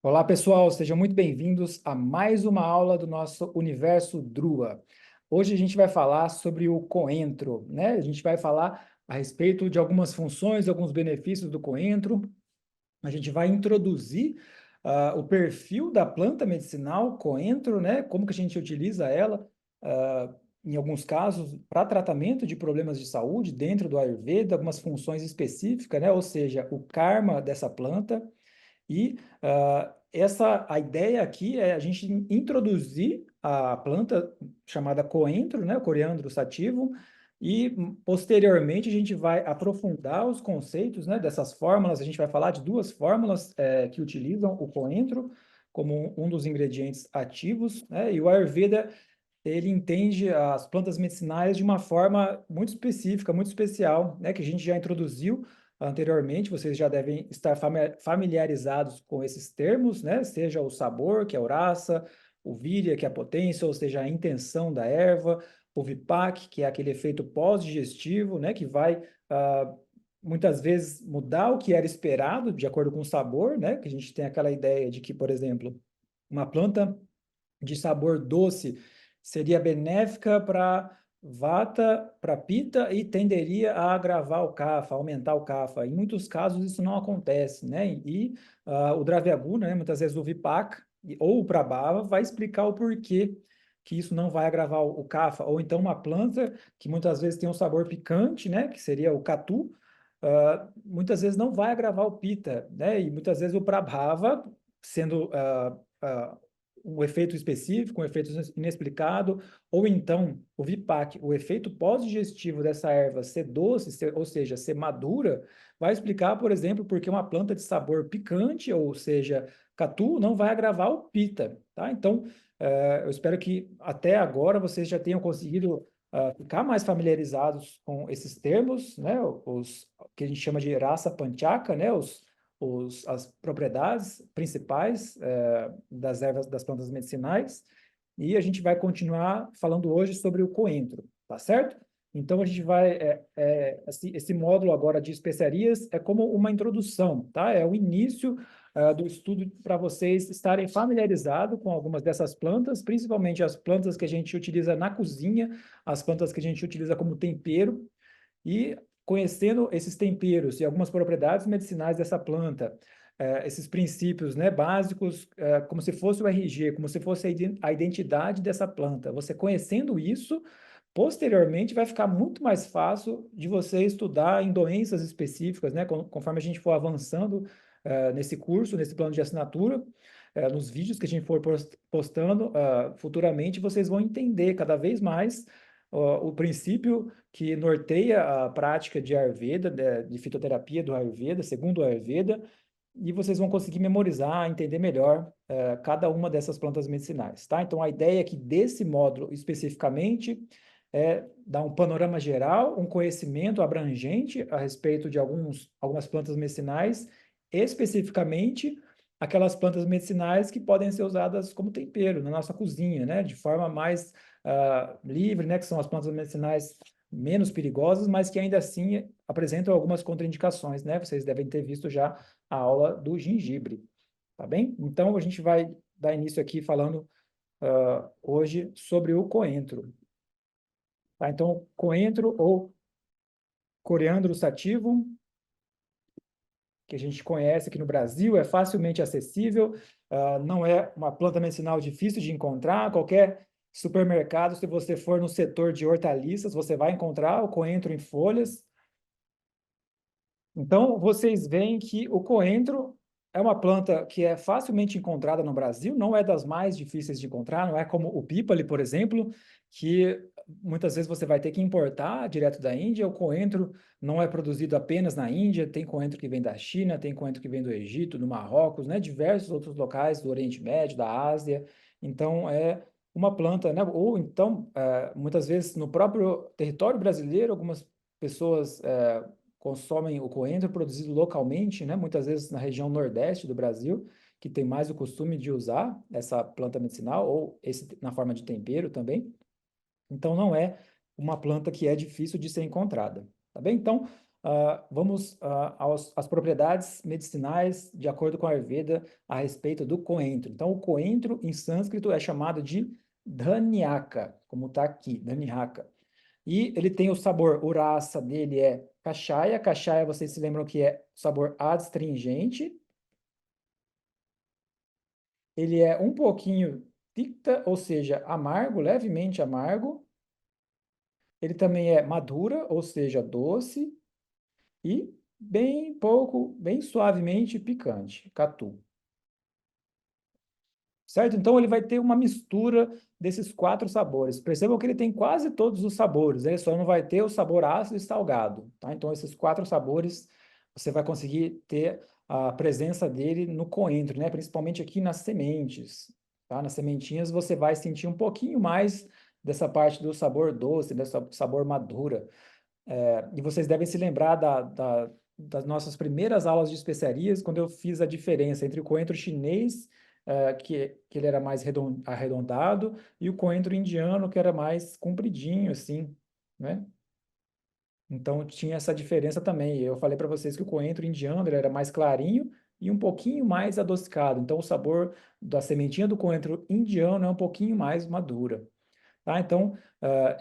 Olá, pessoal, sejam muito bem-vindos a mais uma aula do nosso Universo Drua. Hoje a gente vai falar sobre o coentro, né? A gente vai falar a respeito de algumas funções, alguns benefícios do coentro. A gente vai introduzir o perfil da planta medicinal coentro, né? Como que a gente utiliza ela, em alguns casos, para tratamento de problemas de saúde dentro do Ayurveda, algumas funções específicas, né? Ou seja, o karma dessa planta. E a ideia aqui é a gente introduzir a planta chamada coentro, né, o Coriandro sativum, e posteriormente a gente vai aprofundar os conceitos, né, dessas fórmulas. A gente vai falar de duas fórmulas que utilizam o coentro como um dos ingredientes ativos, né, e o Ayurveda ele entende as plantas medicinais de uma forma muito específica, muito especial, né, que a gente já introduziu anteriormente, vocês já devem estar familiarizados com esses termos, né, seja o sabor, que é a uraça, o virya, que é a potência, ou seja, a intenção da erva, o vipak, que é aquele efeito pós-digestivo, né, que vai muitas vezes mudar o que era esperado de acordo com o sabor, né, que a gente tem aquela ideia de que, por exemplo, uma planta de sabor doce seria benéfica para vata, para pita e tenderia a agravar o kapha, aumentar o kapha. Em muitos casos isso não acontece, né? O Dravya Guna, né, muitas vezes o Vipaka ou o Prabhava vai explicar o porquê que isso não vai agravar o kapha, ou então uma planta que muitas vezes tem um sabor picante, né, que seria o Katu, muitas vezes não vai agravar o pita, né? E muitas vezes o Prabhava, sendo um efeito específico, um efeito inexplicado, ou então o VIPAC, o efeito pós-digestivo dessa erva ser doce, ou seja, ser madura, vai explicar, por exemplo, porque uma planta de sabor picante, ou seja, catu, não vai agravar o pita, tá? Então, eu espero que até agora vocês já tenham conseguido ficar mais familiarizados com esses termos, né? Os que a gente chama de rasa panchaka, né? As propriedades principais das ervas das plantas medicinais, e a gente vai continuar falando hoje sobre o coentro, tá certo? Então a gente vai esse módulo agora de especiarias é como uma introdução, tá? É o início do estudo para vocês estarem familiarizados com algumas dessas plantas, principalmente as plantas que a gente utiliza na cozinha, as plantas que a gente utiliza como tempero, e conhecendo esses temperos e algumas propriedades medicinais dessa planta, esses princípios, né, básicos, como se fosse o RG, como se fosse a identidade dessa planta. Você conhecendo isso, posteriormente vai ficar muito mais fácil de você estudar em doenças específicas, né, conforme a gente for avançando nesse curso, nesse plano de assinatura. Nos vídeos que a gente for postando futuramente, vocês vão entender cada vez mais o princípio que norteia a prática de Ayurveda, de fitoterapia do Ayurveda, segundo o Ayurveda, e vocês vão conseguir memorizar, entender melhor cada uma dessas plantas medicinais, tá? Então, a ideia aqui desse módulo especificamente é dar um panorama geral, um conhecimento abrangente a respeito de algumas plantas medicinais, especificamente aquelas plantas medicinais que podem ser usadas como tempero na nossa cozinha, né? De forma mais livre, né? Que são as plantas medicinais menos perigosas, mas que ainda assim apresentam algumas contraindicações, né? Vocês devem ter visto já a aula do gengibre, tá bem? Então, a gente vai dar início aqui falando hoje sobre o coentro, tá? Então, coentro ou Coriandro sativum, que a gente conhece aqui no Brasil, é facilmente acessível, não é uma planta medicinal difícil de encontrar, qualquer supermercado, se você for no setor de hortaliças, você vai encontrar o coentro em folhas. Então, vocês veem que o coentro é uma planta que é facilmente encontrada no Brasil, não é das mais difíceis de encontrar, não é como o pípali, por exemplo, que muitas vezes você vai ter que importar direto da Índia. O coentro não é produzido apenas na Índia, tem coentro que vem da China, tem coentro que vem do Egito, do Marrocos, né? Diversos outros locais do Oriente Médio, da Ásia. Então, é uma planta, né? Ou então, muitas vezes no próprio território brasileiro, algumas pessoas consomem o coentro produzido localmente, né? Muitas vezes na região nordeste do Brasil, que tem mais o costume de usar essa planta medicinal, ou esse na forma de tempero também. Então, não é uma planta que é difícil de ser encontrada, tá bem? Então, vamos às propriedades medicinais de acordo com a Ayurveda a respeito do coentro. Então, o coentro em sânscrito é chamado de dhanyaka, como está aqui, dhanyaka. E ele tem o sabor, o rasa dele é kashaya. Kashaya, vocês se lembram que é sabor adstringente. Ele é um pouquinho tikta, ou seja, amargo, levemente amargo. Ele também é madura, ou seja, doce. E bem pouco, bem suavemente picante, catu. Certo? Então ele vai ter uma mistura desses 4 sabores. Percebam que ele tem quase todos os sabores, ele só não vai ter o sabor ácido e salgado, tá? Então esses 4 sabores você vai conseguir ter a presença dele no coentro, né? Principalmente aqui nas sementes, tá? Nas sementinhas você vai sentir um pouquinho mais dessa parte do sabor doce, desse sabor madura. E vocês devem se lembrar das nossas primeiras aulas de especiarias, quando eu fiz a diferença entre o coentro chinês, que ele era mais arredondado, e o coentro indiano, que era mais compridinho, assim, né? Então tinha essa diferença também. Eu falei para vocês que o coentro indiano ele era mais clarinho e um pouquinho mais adocicado. Então o sabor da sementinha do coentro indiano é um pouquinho mais madura. Tá? Então,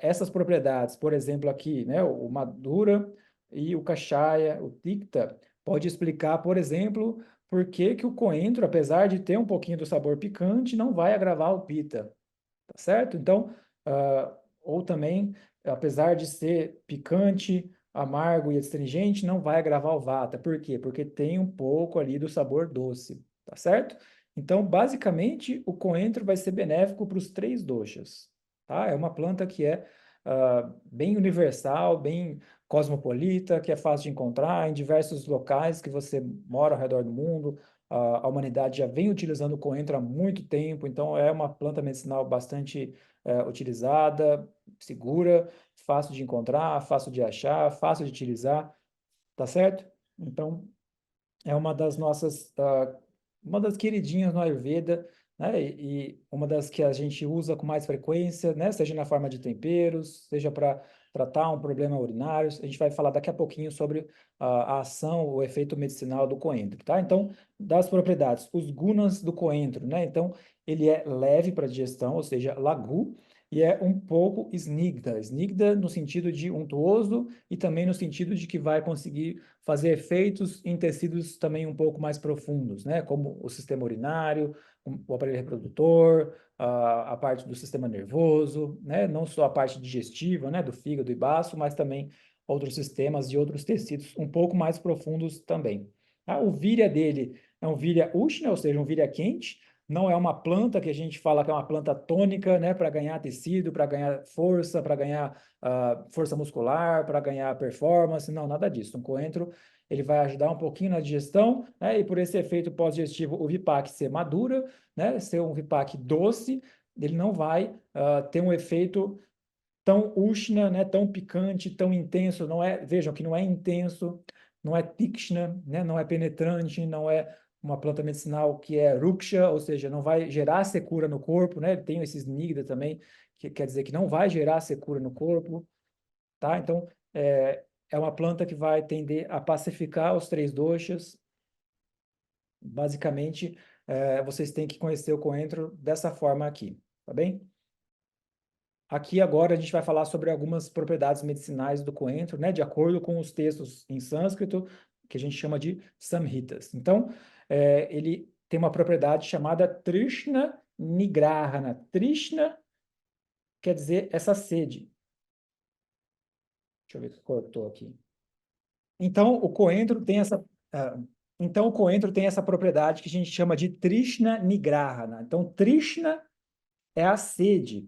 essas propriedades, por exemplo, aqui, né, o Madura e o Kashaya, o Tikta, pode explicar, por exemplo, por que que o coentro, apesar de ter um pouquinho do sabor picante, não vai agravar o Pitta, tá certo? Então, ou também, apesar de ser picante, amargo e astringente, não vai agravar o Vata. Por quê? Porque tem um pouco ali do sabor doce, tá certo? Então, basicamente, o coentro vai ser benéfico para os 3 doshas, tá? É uma planta que é bem universal, bem cosmopolita, que é fácil de encontrar em diversos locais que você mora ao redor do mundo. A humanidade já vem utilizando o coentro há muito tempo, então é uma planta medicinal bastante utilizada, segura, fácil de encontrar, fácil de achar, fácil de utilizar, tá certo? Então, é uma das nossas, uma das queridinhas no Ayurveda, né? E uma das que a gente usa com mais frequência, né? Seja na forma de temperos, seja para tratar um problema urinário. A gente vai falar daqui a pouquinho sobre a ação, o efeito medicinal do coentro, tá? Então, das propriedades, os gunas do coentro, né? Então, ele é leve para digestão, ou seja, lagu, e é um pouco snigda. Snigda no sentido de untuoso e também no sentido de que vai conseguir fazer efeitos em tecidos também um pouco mais profundos, né? Como o sistema urinário, o aparelho reprodutor, a parte do sistema nervoso, né? Não só a parte digestiva, né? Do fígado e baço, mas também outros sistemas e outros tecidos um pouco mais profundos também. O víria dele é um víria ushna, ou seja, um víria quente. Não é uma planta que a gente fala que é uma planta tônica, né? Para ganhar tecido, para ganhar força, para ganhar força muscular, para ganhar performance, não, nada disso. Um coentro, ele vai ajudar um pouquinho na digestão, né? E por esse efeito pós-digestivo, o Vipac ser madura, né? Ser um Vipac doce, ele não vai ter um efeito tão ushna, né? Tão picante, tão intenso, não é, vejam que não é intenso, não é tikshna, né? Não é penetrante, não é uma planta medicinal que é ruksha, ou seja, não vai gerar secura no corpo, né? Tem esses nigda também, que quer dizer que não vai gerar secura no corpo, tá? Então, é uma planta que vai tender a pacificar os 3 doshas. Basicamente, vocês têm que conhecer o coentro dessa forma aqui, tá bem? Aqui agora a gente vai falar sobre algumas propriedades medicinais do coentro, né? De acordo com os textos em sânscrito, que a gente chama de samhitas. Então, ele tem uma propriedade chamada Trishna Nigrahana. Trishna quer dizer essa sede. Deixa eu ver o que cortou aqui. Então, o coentro tem essa, então, o coentro tem essa propriedade que a gente chama de Trishna Nigrahana. Então, Trishna é a sede.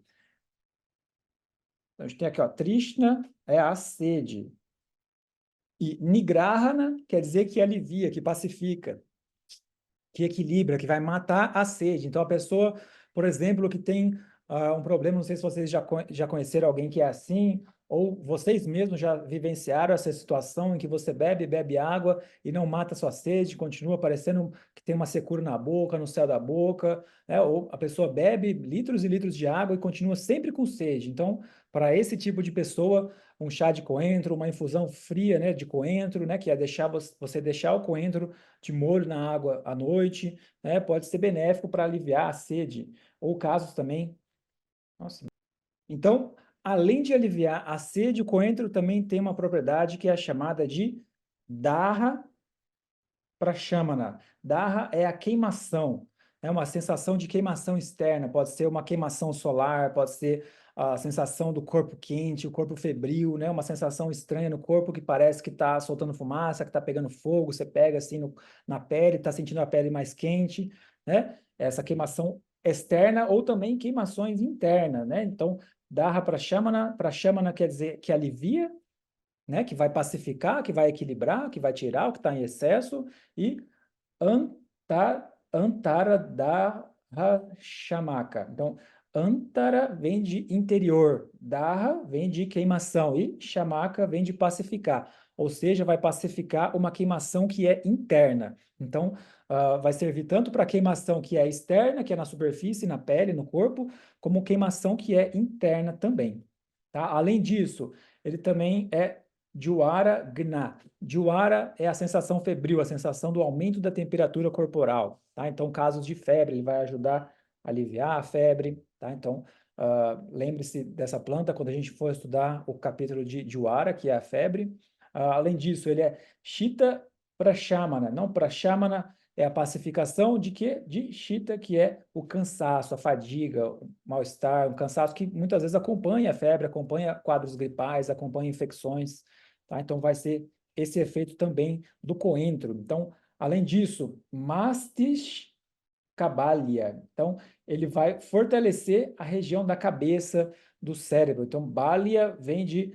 Então, a gente tem aqui, ó, Trishna é a sede. E Nigrahana quer dizer que alivia, que pacifica, que equilibra, que vai matar a sede. Então, a pessoa, por exemplo, que tem um problema, não sei se vocês já conheceram alguém que é assim, Ou vocês mesmos já vivenciaram essa situação em que você bebe água e não mata sua sede, continua parecendo que tem uma secura na boca, no céu da boca, né? Ou a pessoa bebe litros e litros de água e continua sempre com sede. Então, para esse tipo de pessoa, um chá de coentro, uma infusão fria, né, de coentro, né, que é deixar você deixar o coentro de molho na água à noite, né, pode ser benéfico para aliviar a sede. Ou casos também. Nossa. Então, além de aliviar a sede, o coentro também tem uma propriedade que é chamada de Dharra Prashamana. Dharra é a queimação, é uma sensação de queimação externa, pode ser uma queimação solar, pode ser a sensação do corpo quente, o corpo febril, né? Uma sensação estranha no corpo que parece que está soltando fumaça, que está pegando fogo, você pega assim na pele, está sentindo a pele mais quente, né? Essa queimação externa ou também queimações internas, né? Então, Dharra Prashamana quer dizer que alivia, né? Que vai pacificar, que vai equilibrar, que vai tirar o que está em excesso, e Antara Dharra Shamaka. Então, Antara vem de interior, Dharra vem de queimação e Shamaka vem de pacificar. Ou seja, vai pacificar uma queimação que é interna. Então, vai servir tanto para queimação que é externa, que é na superfície, na pele, no corpo, como queimação que é interna também. Tá? Além disso, ele também é Juara Gna. Juara é a sensação febril, a sensação do aumento da temperatura corporal, tá? Então, casos de febre, ele vai ajudar a aliviar a febre, tá? Então, lembre-se dessa planta quando a gente for estudar o capítulo de Juara, que é a febre. Além disso, ele é Shita Prashamana. Não, Prashamana é a pacificação de quê? De Shita, que é o cansaço, a fadiga, o mal-estar, um cansaço que muitas vezes acompanha a febre, acompanha quadros gripais, acompanha infecções. Tá? Então, vai ser esse efeito também do coentro. Então, além disso, Mastis Cabalia. Então, ele vai fortalecer a região da cabeça do cérebro. Então, Balia vem de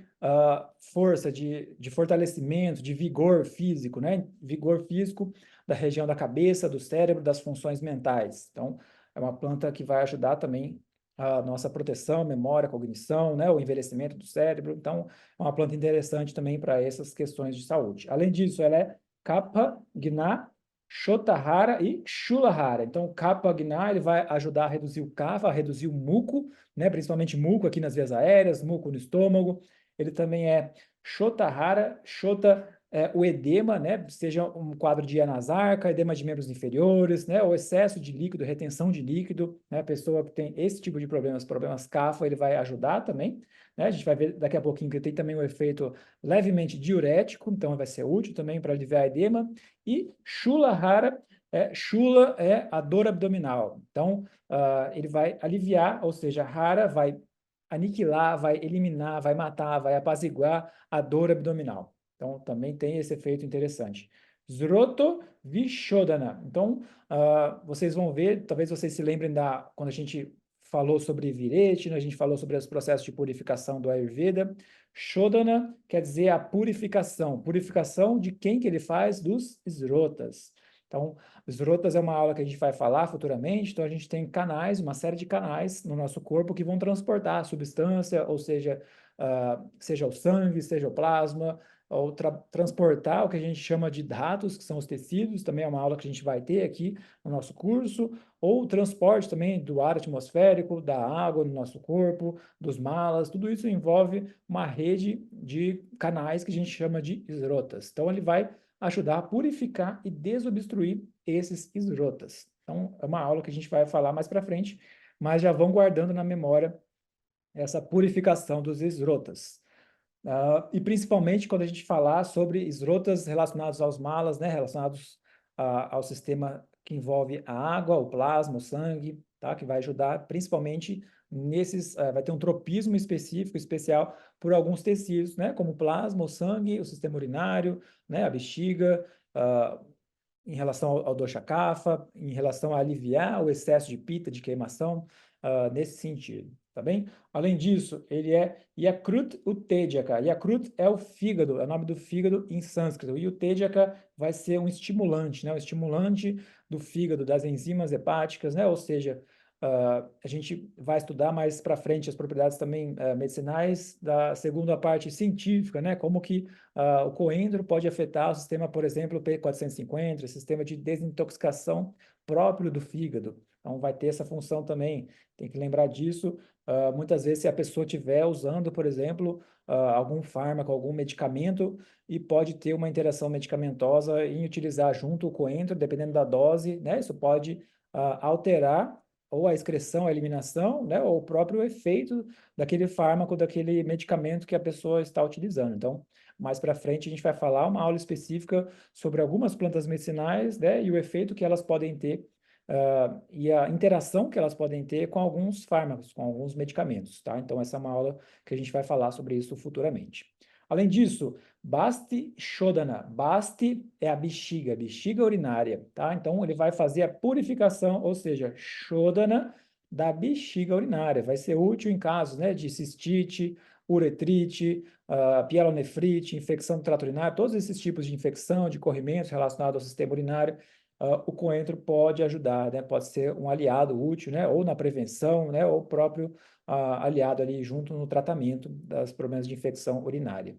força, de fortalecimento, de vigor físico, né? Vigor físico da região da cabeça, do cérebro, das funções mentais. Então, é uma planta que vai ajudar também a nossa proteção, memória, cognição, né? O envelhecimento do cérebro. Então, é uma planta interessante também para essas questões de saúde. Além disso, ela é Kapha Gna Shotahara e Shulahara. Então, o Kapha Gna, ele vai ajudar a reduzir o kapha, a reduzir o muco, né? Principalmente muco aqui nas vias aéreas, muco no estômago. Ele também é Shotahara, Shota é o edema, né? Seja um quadro de anasarca, edema de membros inferiores, né? O excesso de líquido, retenção de líquido, né? A pessoa que tem esse tipo de problemas, problemas kapha, ele vai ajudar também, né? A gente vai ver daqui a pouquinho que tem também o efeito levemente diurético, então vai ser útil também para aliviar edema. E Shula é a dor abdominal. Então, ele vai aliviar, ou seja, Hara vai aniquilar, vai eliminar, vai matar, vai apaziguar a dor abdominal. Então, também tem esse efeito interessante. Zroto Vishodhana. Então, vocês vão ver, talvez vocês se lembrem quando a gente falou sobre Virete, né, a gente falou sobre os processos de purificação do Ayurveda. Shodhana quer dizer a purificação. Purificação de quem que ele faz? Dos esrotas. Então, esrotas é uma aula que a gente vai falar futuramente. Então, a gente tem canais, uma série de canais no nosso corpo que vão transportar a substância, ou seja, seja o sangue, seja o plasma, ou transportar o que a gente chama de dados, que são os tecidos, também é uma aula que a gente vai ter aqui no nosso curso, ou o transporte também do ar atmosférico, da água no nosso corpo, dos malas, tudo isso envolve uma rede de canais que a gente chama de esrotas. Então, ele vai ajudar a purificar e desobstruir esses esrotas. Então, é uma aula que a gente vai falar mais para frente, mas já vão guardando na memória essa purificação dos esrotas. E principalmente quando a gente falar sobre esrotas relacionados aos malas, né, relacionados ao sistema que envolve a água, o plasma, o sangue, tá, que vai ajudar principalmente nesses, vai ter um tropismo específico, especial por alguns tecidos, né, como o plasma, o sangue, o sistema urinário, né, a bexiga, em relação ao dosha kapha, em relação a aliviar o excesso de pita, de queimação, nesse sentido, tá bem? Além disso, ele é Yakrut Utejaka. Yakrut é o fígado, é o nome do fígado em sânscrito. E Utejaka vai ser um estimulante, né? Um estimulante do fígado, das enzimas hepáticas, né? Ou seja, A gente vai estudar mais para frente as propriedades também medicinais da segunda parte científica, né? Como que o coentro pode afetar o sistema, por exemplo, P450, o sistema de desintoxicação próprio do fígado. Então, vai ter essa função também. Tem que lembrar disso. Muitas vezes, se a pessoa estiver usando, por exemplo, algum fármaco, algum medicamento, e pode ter uma interação medicamentosa em utilizar junto o coentro, dependendo da dose, né? Isso pode alterar ou a excreção, a eliminação, né? Ou o próprio efeito daquele fármaco, daquele medicamento que a pessoa está utilizando. Então, mais para frente, a gente vai falar uma aula específica sobre algumas plantas medicinais, né? E o efeito que elas podem ter e a interação que elas podem ter com alguns fármacos, com alguns medicamentos, tá? Então, essa é uma aula que a gente vai falar sobre isso futuramente. Além disso, Basti Shodhana. Basti é a bexiga urinária, tá? Então, ele vai fazer a purificação, ou seja, Shodhana da bexiga urinária. Vai ser útil em casos, né, de cistite, uretrite, pielonefrite, infecção do trato urinário, todos esses tipos de infecção, de corrimentos relacionados ao sistema urinário, o coentro pode ajudar, né? Pode ser um aliado útil, né? Ou na prevenção, né? Ou próprio aliado ali junto no tratamento dos problemas de infecção urinária.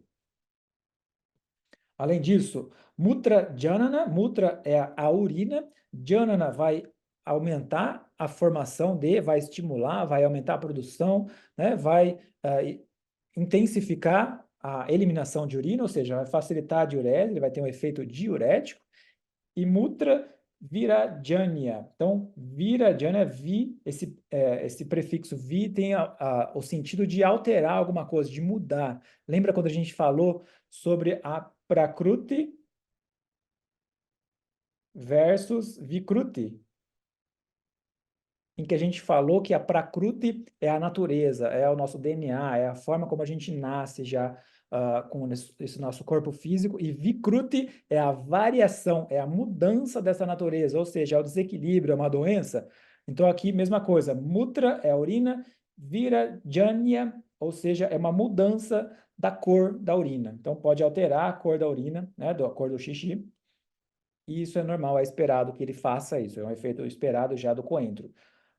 Além disso, Mutra Janana, Mutra é a urina, Janana vai aumentar a formação vai estimular, vai aumentar a produção, né? Vai intensificar a eliminação de urina, ou seja, vai facilitar a diurese, ele vai ter um efeito diurético, e Mutra Virajanya. Então, Virajanya, esse prefixo vi tem o sentido de alterar alguma coisa, de mudar. Lembra quando a gente falou sobre a Prakruti versus Vikruti? Em que a gente falou que a Prakruti é a natureza, é o nosso DNA, é a forma como a gente nasce já com esse nosso corpo físico, e Vikruti é a variação, é a mudança dessa natureza, ou seja, é o desequilíbrio, é uma doença. Então aqui, mesma coisa, Mutra é a urina, Virajanya, ou seja, é uma mudança da cor da urina. Então pode alterar a cor da urina, né, da cor do xixi, e isso é normal, é esperado que ele faça isso, é um efeito esperado já do coentro.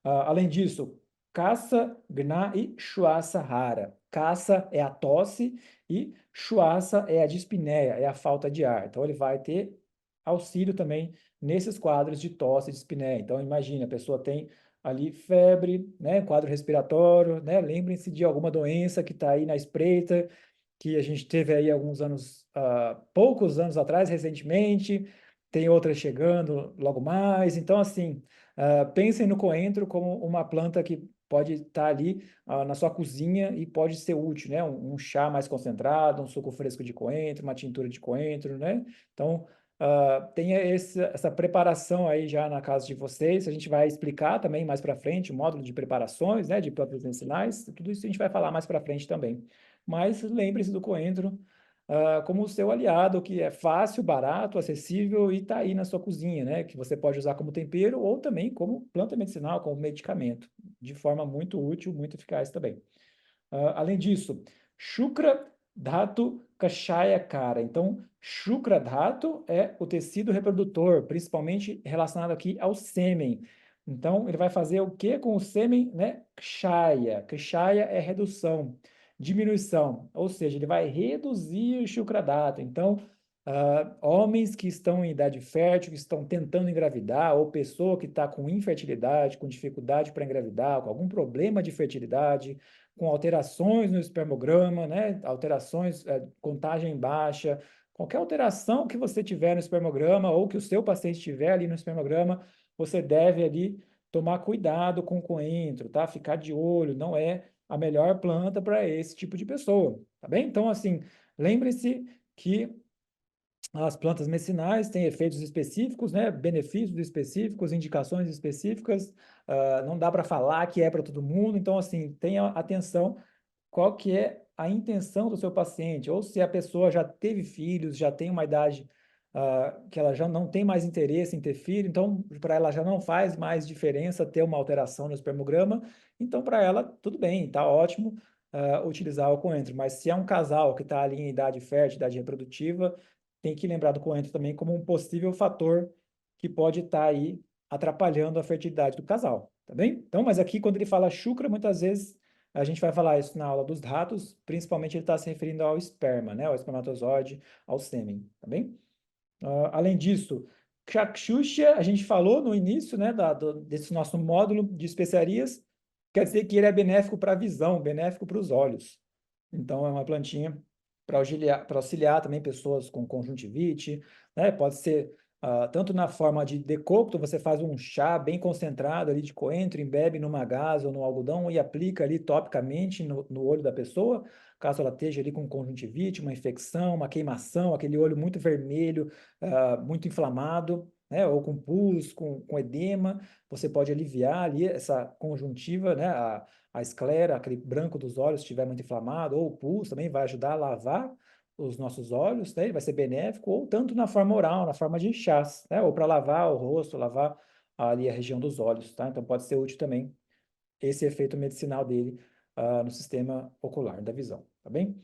Além disso, Kassa, Gna e Shwasa Hara. Kassa é a tosse e Shwasa é a dispneia, é a falta de ar. Então, ele vai ter auxílio também nesses quadros de tosse e dispneia. Então, imagina, a pessoa tem ali febre, né, quadro respiratório, né, lembrem-se de alguma doença que está aí na espreita, que a gente teve aí alguns anos, poucos anos atrás, recentemente, tem outras chegando logo mais. Então, assim, pensem no coentro como uma planta que pode estar ali na sua cozinha e pode ser útil, né? Um chá mais concentrado, um suco fresco de coentro, uma tintura de coentro, né? Então, tenha essa preparação aí já na casa de vocês. A gente vai explicar também mais para frente o módulo de preparações, né? De plantas medicinais. Tudo isso a gente vai falar mais para frente também. Mas lembre-se do coentro como o seu aliado, que é fácil, barato, acessível e está aí na sua cozinha, né? Que você pode usar como tempero ou também como planta medicinal, como medicamento, de forma muito útil, muito eficaz também. Além disso, Shukra Dhatu Kashaya Kara. Então, Shukra Dhatu é o tecido reprodutor, principalmente relacionado aqui ao sêmen. Então, ele vai fazer o que com o sêmen, né? Kshaya. Kshaya é redução, diminuição, ou seja, ele vai reduzir o Shukra Dhatu. Então, homens que estão em idade fértil, que estão tentando engravidar, ou pessoa que está com infertilidade, com dificuldade para engravidar, com algum problema de fertilidade, com alterações no espermograma, né? Alterações, contagem baixa, qualquer alteração que você tiver no espermograma ou que o seu paciente tiver ali no espermograma, você deve ali tomar cuidado com o coentro, tá? Ficar de olho, não é a melhor planta para esse tipo de pessoa, tá bem? Então, assim, lembre-se que as plantas medicinais têm efeitos específicos, né? Benefícios específicos, indicações específicas. Não dá para falar que é para todo mundo. Então, assim, tenha atenção qual que é a intenção do seu paciente, ou se a pessoa já teve filhos, já tem uma idade que ela já não tem mais interesse em ter filho, então para ela já não faz mais diferença ter uma alteração no espermograma, então para ela tudo bem, tá ótimo utilizar o coentro, mas se é um casal que está ali em idade fértil, idade reprodutiva, tem que lembrar do coentro também como um possível fator que pode estar aí atrapalhando a fertilidade do casal, tá bem? Então, mas aqui quando ele fala shukra, muitas vezes a gente vai falar isso na aula dos ratos, principalmente ele está se referindo ao esperma, né? Ao espermatozoide, ao sêmen, tá bem? Além disso, Chakshusha, a gente falou no início, né, desse nosso módulo de especiarias, quer dizer que ele é benéfico para a visão, benéfico para os olhos. Então, é uma plantinha para auxiliar também pessoas com conjuntivite, né? Pode ser tanto na forma de decocto, você faz um chá bem concentrado ali de coentro, embebe numa gasa ou no algodão e aplica ali topicamente no olho da pessoa, caso ela esteja ali com conjuntivite, uma infecção, uma queimação, aquele olho muito vermelho, muito inflamado, né? Ou com pus, com edema, você pode aliviar ali essa conjuntiva, né? A esclera, aquele branco dos olhos, se estiver muito inflamado, ou o pus também vai ajudar a lavar os nossos olhos, né? Ele vai ser benéfico, ou tanto na forma oral, na forma de chás, né? Ou para lavar o rosto, lavar ali a região dos olhos, tá? Então pode ser útil também esse efeito medicinal dele no sistema ocular da visão, tá bem?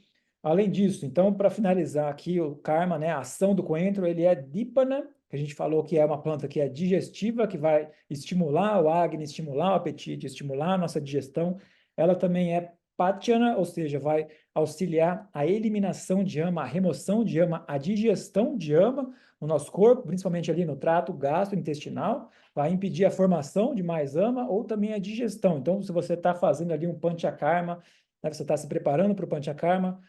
Além disso, então, para finalizar aqui o karma, né, a ação do coentro, ele é dípana, que a gente falou que é uma planta que é digestiva, que vai estimular o acne, estimular o apetite, estimular a nossa digestão. Ela também é pátyana, ou seja, vai auxiliar a eliminação de ama, a remoção de ama, a digestão de ama no nosso corpo, principalmente ali no trato gastrointestinal, vai impedir a formação de mais ama ou também a digestão. Então, se você está fazendo ali um panchakarma, né, você está se preparando para o panchakarma,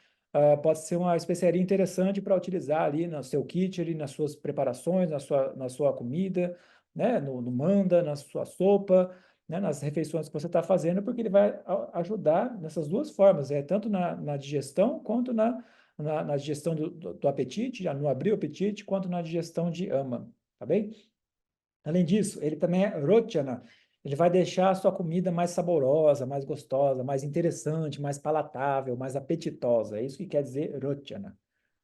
pode ser uma especiaria interessante para utilizar ali no seu kit, ali nas suas preparações, na sua comida, né, no manda, na sua sopa, né, nas refeições que você está fazendo, porque ele vai ajudar nessas duas formas, tanto na digestão quanto na digestão do apetite, já no abrir o apetite, quanto na digestão de ama, tá bem? Além disso, ele também é rochana. Ele vai deixar a sua comida mais saborosa, mais gostosa, mais interessante, mais palatável, mais apetitosa. É isso que quer dizer rochana.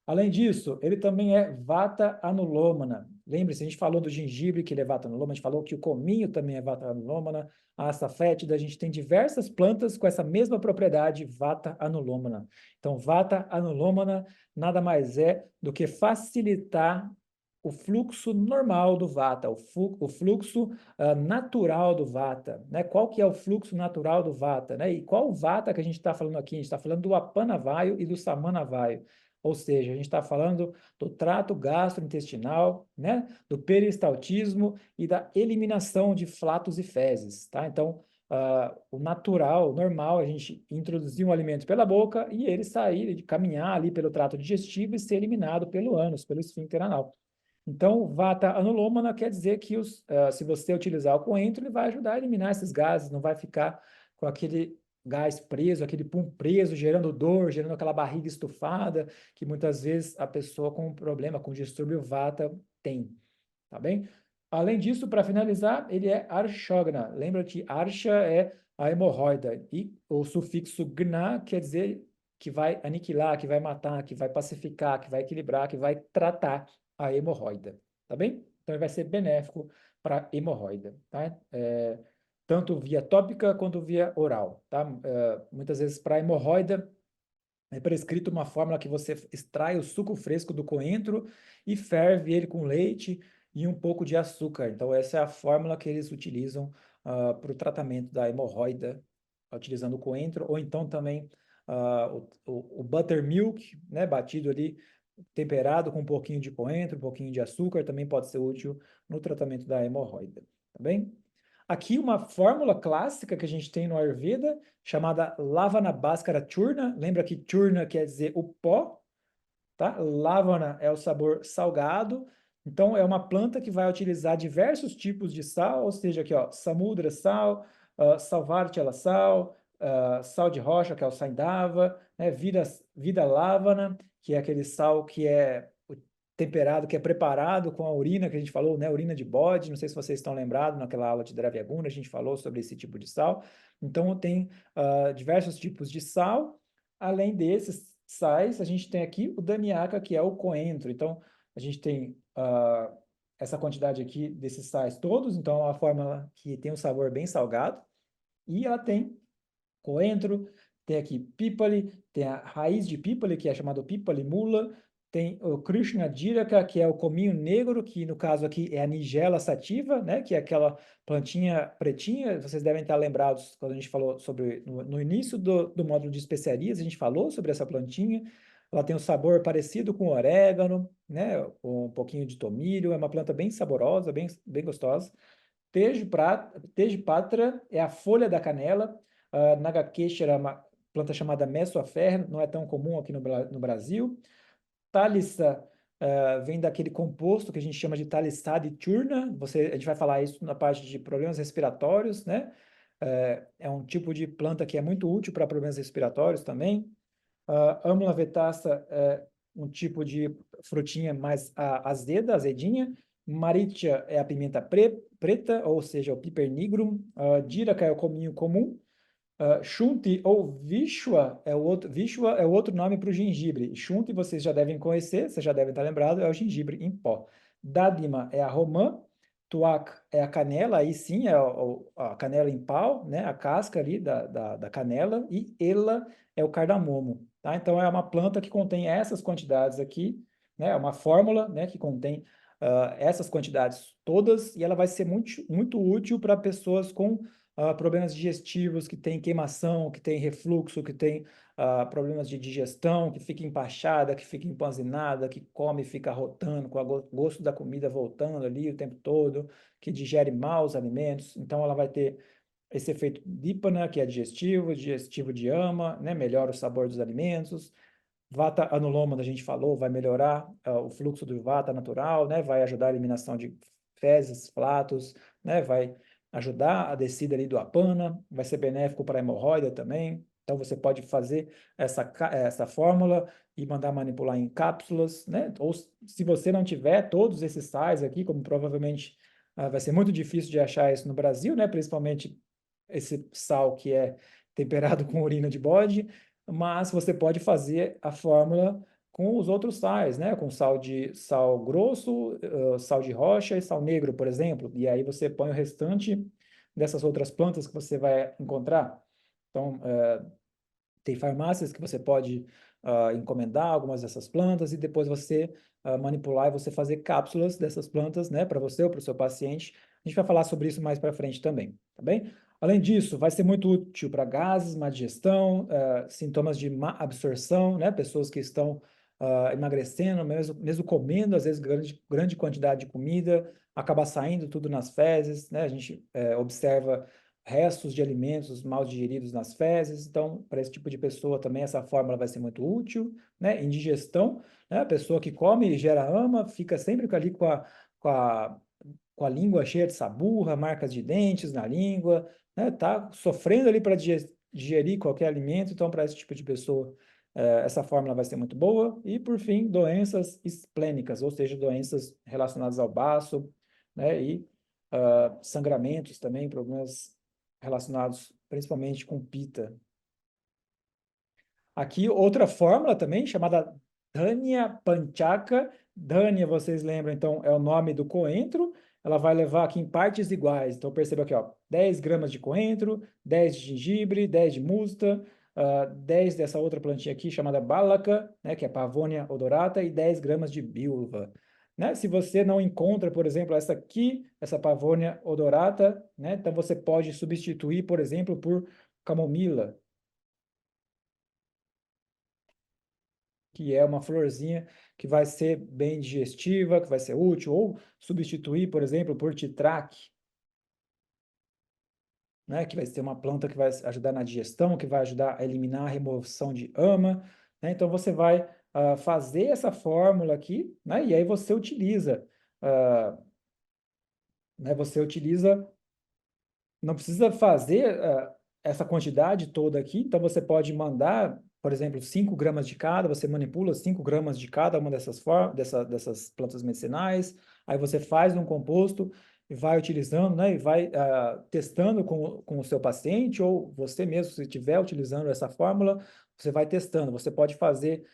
Além disso, ele também é vata anulomana. Lembre-se, a gente falou do gengibre, que ele é vata anulomana, a gente falou que o cominho também é vata anulomana, a aça fétida, a gente tem diversas plantas com essa mesma propriedade, vata anulomana. Então, vata anulomana nada mais é do que facilitar o fluxo normal do vata, o fluxo natural do vata, né? Qual que é o fluxo natural do vata, né? E qual vata que a gente está falando aqui? A gente está falando do apanavaio e do samanavaio. Ou seja, a gente está falando do trato gastrointestinal, né? Do peristaltismo e da eliminação de flatos e fezes, tá? Então, o natural, o normal, a gente introduzir um alimento pela boca e ele sair, caminhar ali pelo trato digestivo e ser eliminado pelo ânus, pelo esfíncter anal. Então, vata anulomana quer dizer que se você utilizar o coentro, ele vai ajudar a eliminar esses gases, não vai ficar com aquele gás preso, aquele pum preso, gerando dor, gerando aquela barriga estufada, que muitas vezes a pessoa com problema, com distúrbio vata tem, tá bem? Além disso, para finalizar, ele é arshogna. Lembra que arsha é a hemorroida e o sufixo gna quer dizer que vai aniquilar, que vai matar, que vai pacificar, que vai equilibrar, que vai tratar a hemorroida, tá bem? Então, ele vai ser benéfico para hemorroida, tá? Tanto via tópica quanto via oral, tá? Muitas vezes para hemorroida é prescrito uma fórmula que você extrai o suco fresco do coentro e ferve ele com leite e um pouco de açúcar. Então, essa é a fórmula que eles utilizam para o tratamento da hemorroida, utilizando o coentro, ou então também o buttermilk, né, batido ali, temperado com um pouquinho de coentro, um pouquinho de açúcar, também pode ser útil no tratamento da hemorroida, tá bem? Aqui uma fórmula clássica que a gente tem no Ayurveda, chamada Lavana Bhaskara Churna. Lembra que Churna quer dizer o pó, tá? Lavana é o sabor salgado. Então, é uma planta que vai utilizar diversos tipos de sal, ou seja, aqui, ó, Samudra sal, Salvartila sal, sal de rocha, que é o Saindava, né? Vida Lavana, que é aquele sal que é temperado, que é preparado com a urina que a gente falou, né? Urina de bode. Não sei se vocês estão lembrados, naquela aula de Dravyaguna, a gente falou sobre esse tipo de sal. Então, tem diversos tipos de sal. Além desses sais, a gente tem aqui o damiaca, que é o coentro. Então, a gente tem essa quantidade aqui desses sais todos. Então, é uma fórmula que tem um sabor bem salgado. E ela tem coentro, tem aqui pípali, tem a raiz de pípali, que é chamado pípali mula, tem o Krishna Díraka, que é o cominho negro, que no caso aqui é a Nigella sativa, né, que é aquela plantinha pretinha. Vocês devem estar lembrados quando a gente falou sobre, no início do módulo de especiarias, a gente falou sobre essa plantinha. Ela tem um sabor parecido com orégano, né, um pouquinho de tomilho, é uma planta bem saborosa, bem gostosa. Tejpatra é a folha da canela. Nagakeshara é uma planta chamada Mesoafer, não é tão comum aqui no Brasil. Thalissa vem daquele composto que a gente chama de Thalissa diurna. A gente vai falar isso na parte de problemas respiratórios, né? É um tipo de planta que é muito útil para problemas respiratórios também. Amla vetassa é um tipo de frutinha mais azeda, azedinha. Maritia é a pimenta preta, ou seja, o piper nigrum. Díraca é o cominho comum. Shunti ou Vishwa é o outro nome para o gengibre. Shunti vocês já devem conhecer, vocês já devem estar lembrados, é o gengibre em pó. Dadima é a romã, tuac é a canela, aí sim é a canela em pau, né? A casca ali da canela, e ela é o cardamomo, tá? Então é uma planta que contém essas quantidades aqui, né? É uma fórmula, né, que contém essas quantidades todas, e ela vai ser muito, muito útil para pessoas com problemas digestivos, que tem queimação, que tem refluxo, que tem problemas de digestão, que fica empachada, que fica empanzinada, que come e fica rotando, com o gosto da comida voltando ali o tempo todo, que digere mal os alimentos. Então, ela vai ter esse efeito dípana, que é digestivo de ama, né? Melhora o sabor dos alimentos. Vata anuloma, a gente falou, vai melhorar o fluxo do vata natural, né? Vai ajudar a eliminação de fezes, flatos, né? Vai ajudar a descida ali do apana, vai ser benéfico para a hemorroida também. Então, você pode fazer essa fórmula e mandar manipular em cápsulas, né? Ou se você não tiver todos esses sais aqui, como provavelmente vai ser muito difícil de achar isso no Brasil, né? Principalmente esse sal que é temperado com urina de bode, mas você pode fazer a fórmula com os outros sais, né? Com sal grosso, sal de rocha e sal negro, por exemplo. E aí você põe o restante dessas outras plantas que você vai encontrar. Então, tem farmácias que você pode encomendar algumas dessas plantas e depois você manipular e você fazer cápsulas dessas plantas, né? Para você ou para o seu paciente. A gente vai falar sobre isso mais para frente também, tá bem? Além disso, vai ser muito útil para gases, má digestão, sintomas de má absorção, né? Pessoas que estão emagrecendo, mesmo comendo, às vezes, grande quantidade de comida, acaba saindo tudo nas fezes, né? A gente observa restos de alimentos mal digeridos nas fezes. Então, para esse tipo de pessoa também, essa fórmula vai ser muito útil, né? Indigestão, né? A pessoa que come e gera ama, fica sempre ali com a com a língua cheia de saburra, marcas de dentes na língua, né? Tá sofrendo ali para digerir qualquer alimento. Então, para esse tipo de pessoa, essa fórmula vai ser muito boa. E, por fim, doenças esplênicas, ou seja, doenças relacionadas ao baço, né? E sangramentos também, problemas relacionados principalmente com pita. Aqui, outra fórmula também, chamada Dhania Panchaka. Dhania, vocês lembram, então, é o nome do coentro. Ela vai levar aqui em partes iguais. Então, perceba aqui, ó, 10 gramas de coentro, 10 de gengibre, 10 de musta, 10 dessa outra plantinha aqui, chamada Balaca, né, que é Pavonia odorata, e 10 gramas de bilva. Né? Se você não encontra, por exemplo, essa aqui, essa Pavonia odorata, né, então você pode substituir, por exemplo, por camomila, que é uma florzinha que vai ser bem digestiva, que vai ser útil, ou substituir, por exemplo, por titraque, né, que vai ser uma planta que vai ajudar na digestão, que vai ajudar a eliminar a remoção de ama, né? Então você vai fazer essa fórmula aqui, né, e aí você utiliza, você utiliza, não precisa fazer essa quantidade toda aqui, então você pode mandar, por exemplo, 5 gramas de cada, você manipula 5 gramas de cada uma dessas plantas medicinais, aí você faz um composto e vai utilizando, né, e vai testando com o seu paciente, ou você mesmo, se estiver utilizando essa fórmula, você vai testando. Você pode fazer,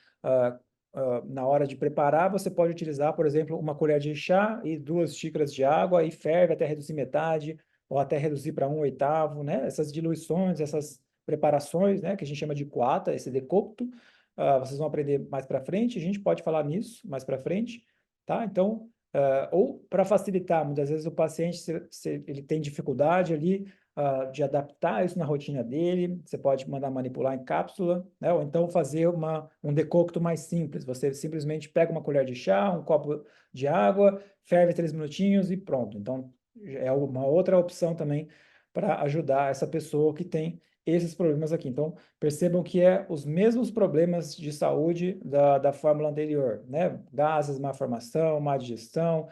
na hora de preparar, você pode utilizar, por exemplo, uma colher de chá e 2 xícaras de água, e ferve até reduzir metade, ou até reduzir para 1/8, né? Essas diluições, essas preparações, né, que a gente chama de coata, esse decocto, vocês vão aprender mais para frente, a gente pode falar nisso mais para frente, tá? Então, ou para facilitar, muitas vezes o paciente, se ele tem dificuldade ali de adaptar isso na rotina dele, você pode mandar manipular em cápsula, né? Ou então fazer um decocto mais simples, você simplesmente pega uma colher de chá, um copo de água, ferve 3 minutinhos e pronto. Então, é uma outra opção também para ajudar essa pessoa que tem esses problemas aqui. Então, percebam que é os mesmos problemas de saúde da fórmula anterior, né? Gases, má formação, má digestão,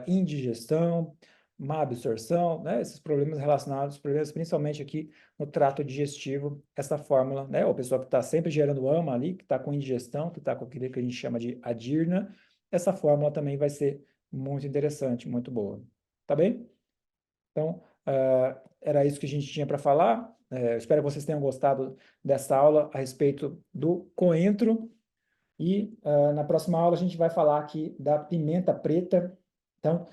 indigestão, má absorção, né? Esses problemas relacionados, problemas principalmente aqui no trato digestivo, essa fórmula, né? Ou a pessoa que está sempre gerando AMA ali, que está com indigestão, que está com aquilo que a gente chama de adirna, essa fórmula também vai ser muito interessante, muito boa. Tá bem? Então, era isso que a gente tinha para falar. Eu espero que vocês tenham gostado dessa aula a respeito do coentro. E na próxima aula a gente vai falar aqui da pimenta preta. Então,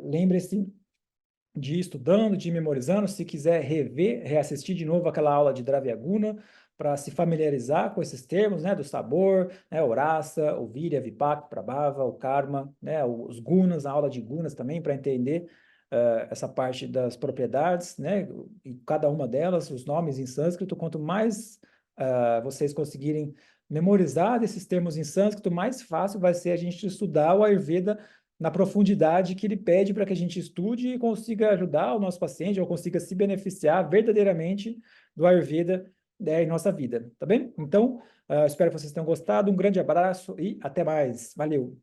lembre-se de ir estudando, de ir memorizando. Se quiser rever, reassistir de novo aquela aula de Dravyaguna, para se familiarizar com esses termos, né, do sabor, né, o rasa, o virya, vipaka, prabhava, o karma, né, os gunas, a aula de gunas também, para entender essa parte das propriedades, né, e cada uma delas, os nomes em sânscrito. Quanto mais vocês conseguirem memorizar desses termos em sânscrito, mais fácil vai ser a gente estudar o Ayurveda na profundidade que ele pede para que a gente estude e consiga ajudar o nosso paciente ou consiga se beneficiar verdadeiramente do Ayurveda, em nossa vida, tá bem? Então, espero que vocês tenham gostado. Um grande abraço e até mais. Valeu!